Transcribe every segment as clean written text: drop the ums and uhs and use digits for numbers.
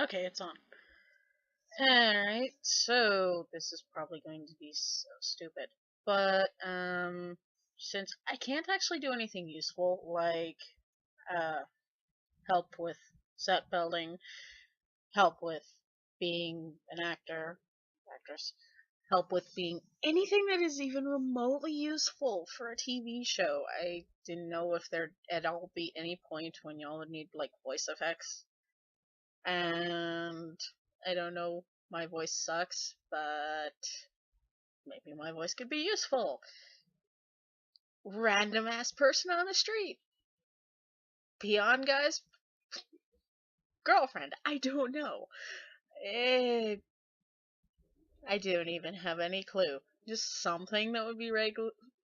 Okay, it's on. Alright, so this is probably going to be so stupid. But, since I can't actually do anything useful, like, uh, help with set building, help with being an actress, help with being anything that is even remotely useful for a TV show, I didn't know if there'd at all be any point when y'all would need, like, voice effects. And I don't know, my voice sucks, but maybe my voice could be useful. Random ass person on the street. Peon guy's girlfriend. I don't know. Eh, I don't even have any clue. Just something that would be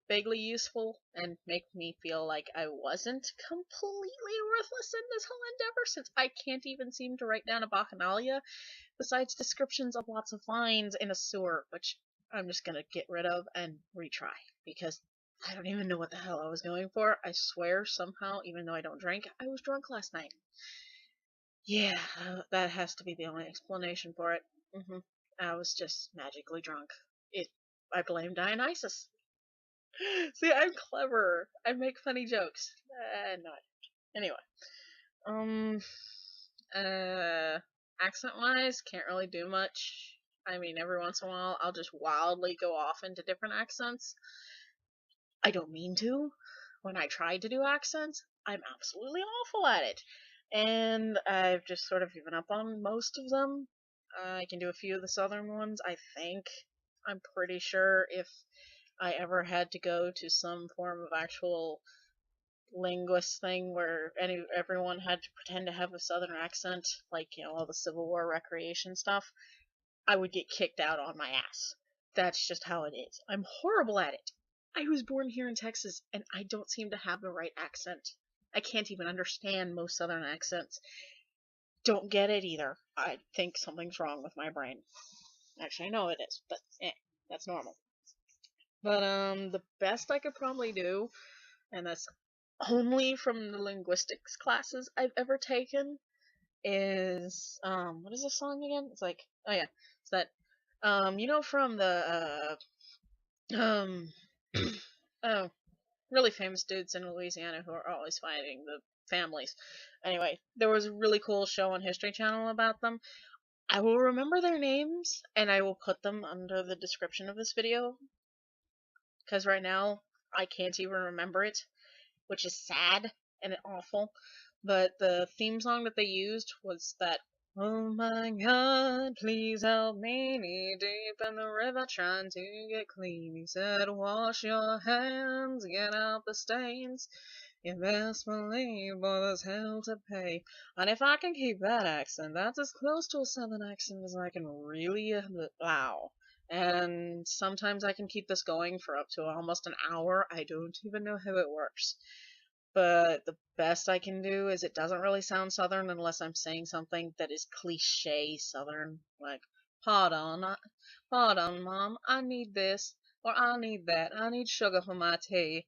vaguely useful and make me feel like I wasn't completely worthless in this whole endeavor, since I can't even seem to write down a bacchanalia besides descriptions of lots of vines in a sewer, which I'm just gonna get rid of and retry, because I don't even know what the hell I was going for. I swear somehow, even though I don't drink, I was drunk last night. Yeah, that has to be the only explanation for it. I was just magically drunk. It. I blame Dionysus. See, I'm clever. I make funny jokes. No. Anyway, um, Uh, accent-wise, can't really do much. I mean, every once in a while, I'll just wildly go off into different accents. I don't mean to. When I try to do accents, I'm absolutely awful at it. And I've just sort of given up on most of them. I can do a few of the southern ones, I think. I'm pretty sure if I ever had to go to some form of actual linguist thing where everyone had to pretend to have a southern accent, like, all the Civil War recreation stuff, I would get kicked out on my ass. That's just how it is. I'm horrible at it. I was born here in Texas, and I don't seem to have the right accent. I can't even understand most southern accents. Don't get it either. I think something's wrong with my brain. Actually, I know it is, but that's normal. But, the best I could probably do, and that's only from the linguistics classes I've ever taken, is what is this song again? It's like, oh yeah, it's that from the um oh, really famous dudes in Louisiana who are always fighting the families. Anyway, there was a really cool show on History Channel about them. I will remember their names and I will put them under the description of this video, because right now I can't even remember it, which is sad and awful. But the theme song that they used was that, "Oh my God, please help me, knee deep in the river trying to get clean." He said, "Wash your hands, get out the stains. You best believe, boy, there's hell to pay." And if I can keep that accent, that's as close to a southern accent as I can really allow. And sometimes I can keep this going for up to almost an hour. I don't even know how it works. But the best I can do is it doesn't really sound southern unless I'm saying something that is cliche southern, like, pardon, mom, I need this, or I need that, I need sugar for my tea."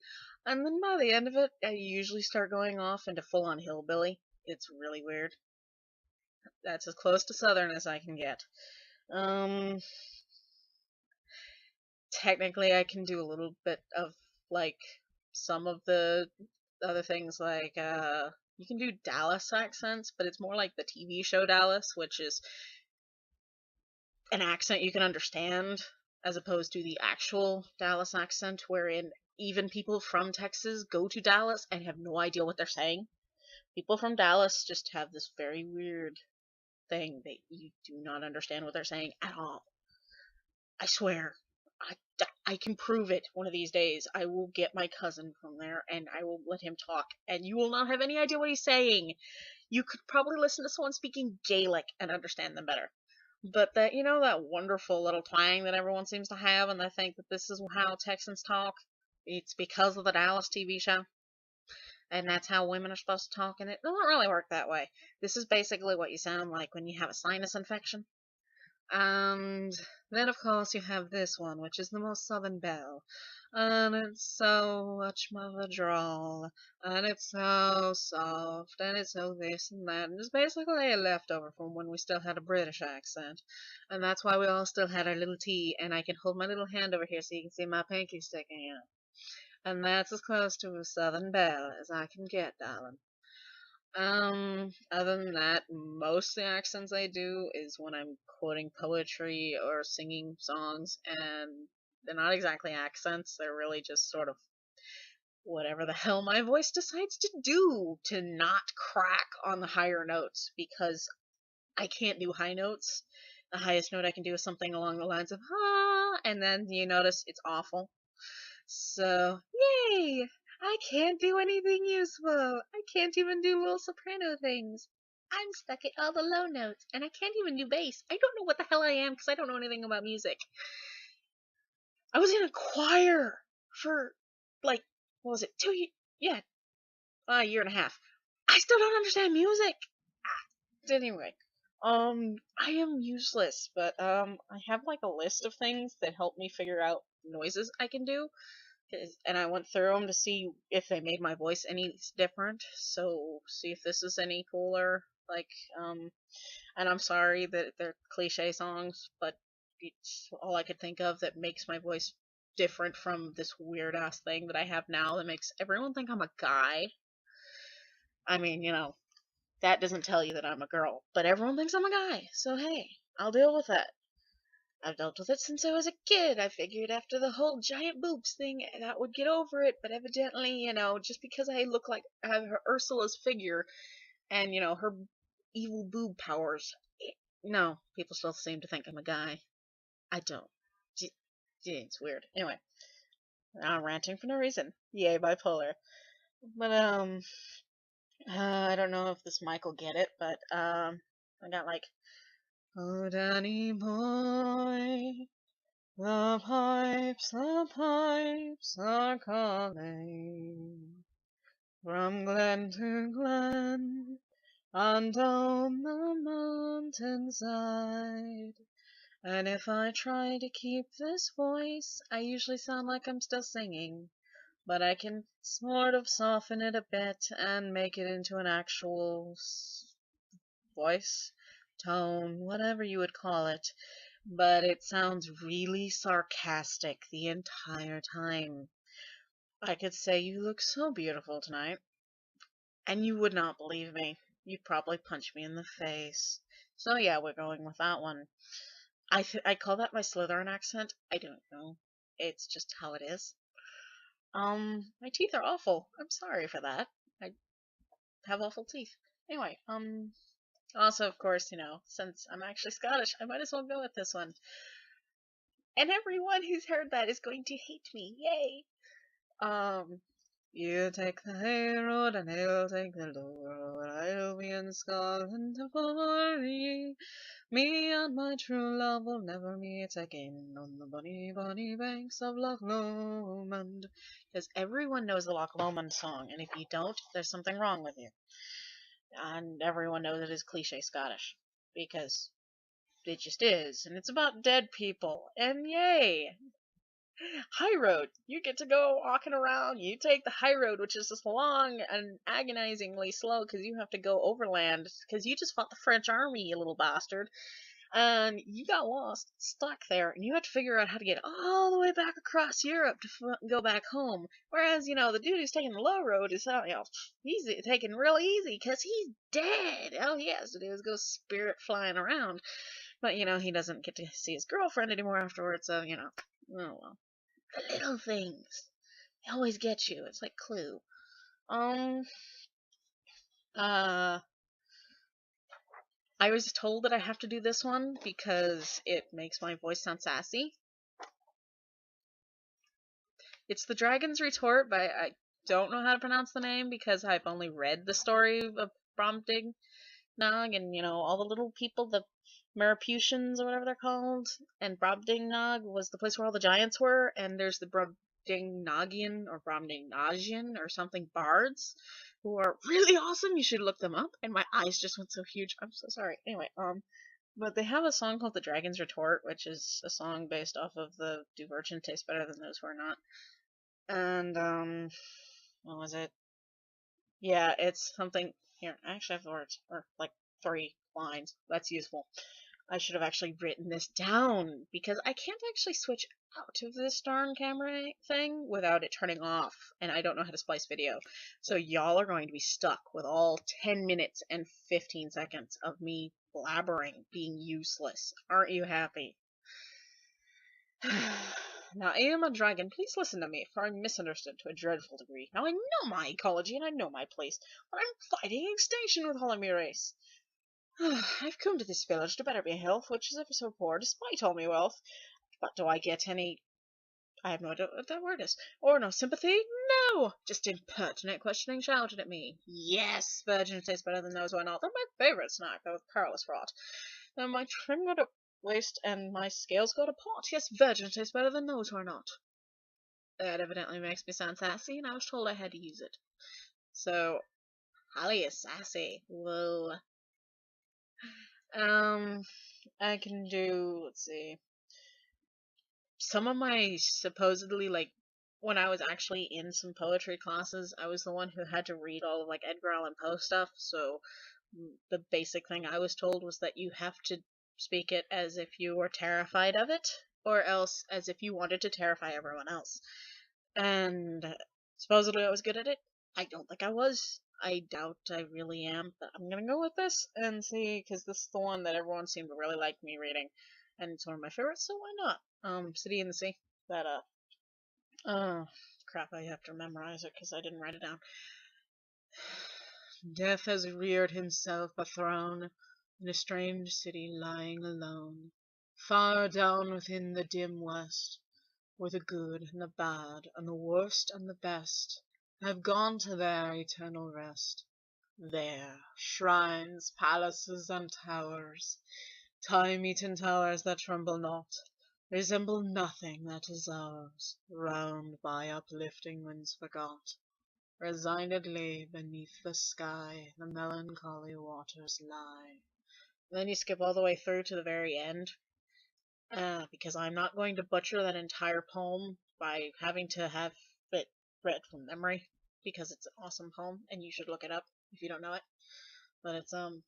And then by the end of it, I usually start going off into full-on hillbilly. It's really weird. That's as close to southern as I can get. Um, Technically I can do a little bit of, like, some of the other things, like, you can do Dallas accents, but it's more like the TV show Dallas, which is an accent you can understand, as opposed to the actual Dallas accent, wherein even people from Texas go to Dallas and have no idea what they're saying. People from Dallas just have this very weird thing that you do not understand what they're saying at all. I swear. I, I can prove it one of these days. I will get my cousin from there and I will let him talk, and you will not have any idea what he's saying. You could probably listen to someone speaking Gaelic and understand them better. But that wonderful little twang that everyone seems to have, and they think that this is how Texans talk, it's because of the Dallas TV show. And that's how women are supposed to talk, and it doesn't really work that way. This is basically what you sound like when you have a sinus infection. And then, of course, you have this one, which is the most southern belle. And it's so much of a drawl, and it's so soft, and it's so this and that, and it's basically a leftover from when we still had a British accent. And that's why we all still had our little tea, and I can hold my little hand over here so you can see my pinky sticking out. And that's as close to a Southern belle as I can get, darling. Other than that, most of the accents I do is when I'm quoting poetry or singing songs, and they're not exactly accents, they're really just sort of whatever the hell my voice decides to do to not crack on the higher notes because I can't do high notes. The highest note I can do is something along the lines of ah, and then you notice it's awful. So, yay! I can't do anything useful. I can't even do little soprano things. I'm stuck at all the low notes, and I can't even do bass. I don't know what the hell I am because I don't know anything about music. I was in a choir for, like, what was it, 2 years? Yeah, a year and a half. I still don't understand music. Anyway, I am useless, but I have like a list of things that help me figure out noises I can do, and I went through them to see if they made my voice any different. So see if this is any cooler. Like, and I'm sorry that they're cliche songs, but it's all I could think of that makes my voice different from this weird ass thing that I have now that makes everyone think I'm a guy. I mean, that doesn't tell you that I'm a girl, but everyone thinks I'm a guy, so hey, I'll deal with that. I've dealt with it since I was a kid. I figured after the whole giant boobs thing that would get over it, but evidently, just because I look like I have her Ursula's figure and, her evil boob powers, no, people still seem to think I'm a guy. I don't. It's weird. Anyway, I'm ranting for no reason. Yay, bipolar. But, I don't know if this mic will get it, but, I got like, oh, Danny boy, the pipes are calling from glen to glen and down the mountainside. And if I try to keep this voice, I usually sound like I'm still singing, but I can sort of soften it a bit and make it into an actual voice, tone, whatever you would call it, but it sounds really sarcastic the entire time. I could say, "You look so beautiful tonight," and you would not believe me. You'd probably punch me in the face. So yeah, we're going with that one. I call that my Slytherin accent. I don't know. It's just how it is. My teeth are awful. I'm sorry for that. I have awful teeth. Anyway, also, of course, since I'm actually Scottish, I might as well go with this one. And everyone who's heard that is going to hate me. Yay! Um, you take the high road and I'll take the low road. I'll be in Scotland for ye. Me and my true love will never meet again on the bonny, bonny banks of Loch Lomond. Because everyone knows the Loch Lomond song, and if you don't, there's something wrong with you. And everyone knows it is cliche Scottish. Because it just is, and it's about dead people, and yay! High road. You get to go walking around. You take the high road, which is just long and agonizingly slow because you have to go overland because you just fought the French army, you little bastard. And you got lost, stuck there, and you had to figure out how to get all the way back across Europe to go back home. Whereas, the dude who's taking the low road is, he's taking real easy because he's dead. All he has to do is go spirit flying around. But, he doesn't get to see his girlfriend anymore afterwards, so, oh well. The little things. They always get you. It's like Clue. Um, uh, I was told that I have to do this one because it makes my voice sound sassy. It's The Dragon's Retort, but I don't know how to pronounce the name because I've only read the story of Brobdingnog and, all the little people, the Meriputians or whatever they're called, and Brobdingnog was the place where all the giants were, and there's the Brobdingnagian or Brobdingnagian or something bards who are really awesome. You should look them up. And my eyes just went so huge. I'm so sorry. Anyway, but they have a song called The Dragon's Retort, which is a song based off of the Do Virgin Taste Better Than Those Who Are Not. And what was it? Yeah, it's something here. I actually have the words, or like 3 lines. That's useful. I should have actually written this down because I can't actually switch out of this darn camera thing without it turning off, and I don't know how to splice video. So y'all are going to be stuck with all 10 minutes and 15 seconds of me blabbering, being useless. Aren't you happy? Now, I am a dragon. Please listen to me, for I'm misunderstood to a dreadful degree. Now, I know my ecology and I know my place, but I'm fighting extinction with all of my race. I've come to this village to better my health, which is ever so poor, despite all my wealth. But do I get any... I have no idea what that word is. Or no sympathy? No! Just impertinent questioning shouted at me. Yes, virgin tastes better than those who are not. They're my favourite snack, though with perilous fraught. Now my trim got a waist and my scales got a pot. Yes, virgin tastes better than those who are not. That evidently makes me sound sassy, and I was told I had to use it. So, Holly is sassy. Whoa. I can do, let's see, some of my supposedly, like, when I was actually in some poetry classes, I was the one who had to read all of, like, Edgar Allan Poe stuff, so the basic thing I was told was that you have to speak it as if you were terrified of it, or else as if you wanted to terrify everyone else. And supposedly I was good at it. I don't think I was. I doubt I really am, but I'm gonna go with this and see, because this is the one that everyone seemed to really like me reading, and it's one of my favorites, so why not? City in the Sea. That, crap, I have to memorize it because I didn't write it down. Death has reared himself a throne in a strange city lying alone, far down within the dim west, where the good and the bad, and the worst and the best, have gone to their eternal rest. There, shrines, palaces, and towers, time-eaten towers that tremble not, resemble nothing that is ours, round by uplifting winds forgot. Resignedly beneath the sky, the melancholy waters lie. And then you skip all the way through to the very end, because I'm not going to butcher that entire poem by having to have it read from memory, because it's an awesome poem, and you should look it up if you don't know it. But it's, the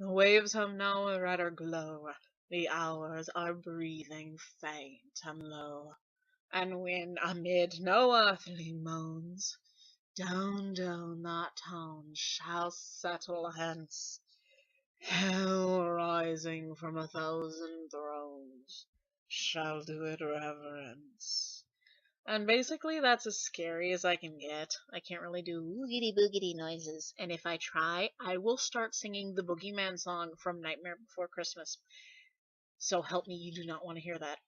waves have now a redder glow, the hours are breathing faint and low, and when amid no earthly moans, down, down that town shall settle hence, hell rising from 1,000 thrones shall do it reverence. And basically that's as scary as I can get. I can't really do woogity boogity noises, and if I try, I will start singing the Boogeyman song from Nightmare Before Christmas. So help me, you do not want to hear that.